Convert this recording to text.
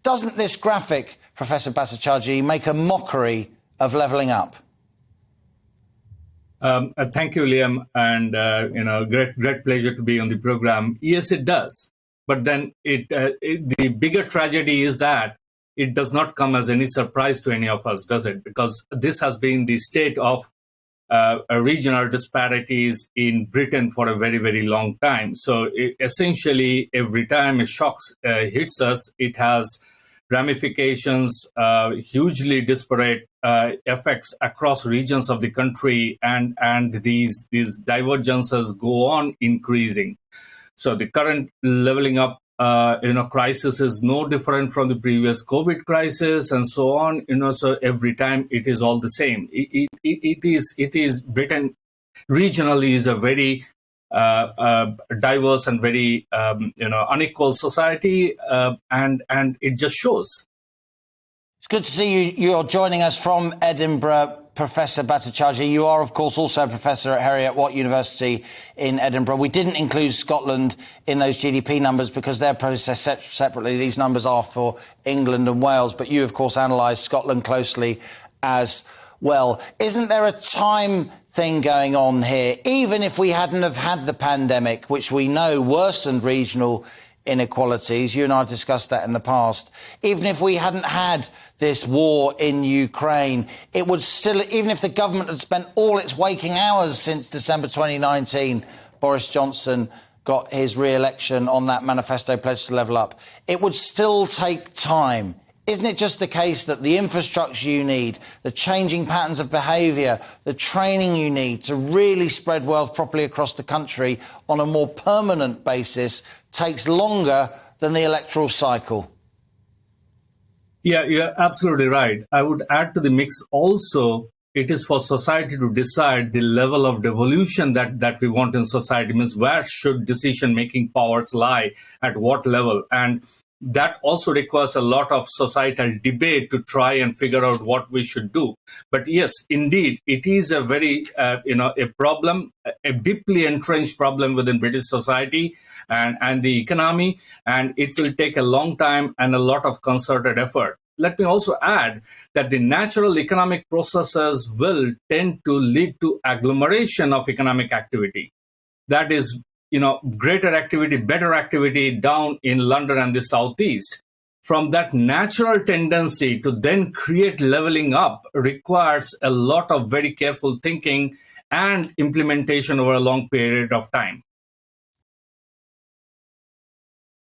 Doesn't this graphic, Professor Bhattacharjee, make a mockery of levelling up? Thank you, Liam, and great pleasure to be on the program. Yes, it does, but then the bigger tragedy is that it does not come as any surprise to any of us, does it? Because this has been the state of regional disparities in Britain for a very, very long time. So essentially, every time a shock hits us, it has ramifications, hugely disparate effects across regions of the country, and these divergences go on increasing. So the current leveling up crisis is no different from the previous COVID crisis, and so on. So every time it is all the same. It is Britain regionally is a very diverse and very unequal society, and it just shows. It's good to see you're joining us from Edinburgh, Professor Bhattacharjee. You are, of course, also a professor at Heriot-Watt University in Edinburgh. We didn't include Scotland in those GDP numbers because they're processed separately. These numbers are for England and Wales, but you, of course, analysed Scotland closely as well. Isn't there a time thing going on here? Even if we hadn't have had the pandemic, which we know worsened regional inequalities, you and I have discussed that in the past, even if we hadn't had this war in Ukraine, it would still, even if the government had spent all its waking hours since December 2019, Boris Johnson got his re-election on that manifesto pledge to level up, it would still take time. Isn't it just the case that the infrastructure you need, the changing patterns of behaviour, the training you need to really spread wealth properly across the country on a more permanent basis takes longer than the electoral cycle? Yeah, you're absolutely right. I would add to the mix also, it is for society to decide the level of devolution that we want in society. Means where should decision-making powers lie, at what level? And that also requires a lot of societal debate to try and figure out what we should do. But yes, indeed, it is a very, a problem, a deeply entrenched problem within British society and the economy, and it will take a long time and a lot of concerted effort. Let me also add that the natural economic processes will tend to lead to agglomeration of economic activity. That is, greater activity, better activity down in London and the Southeast. From that natural tendency to then create leveling up requires a lot of very careful thinking and implementation over a long period of time.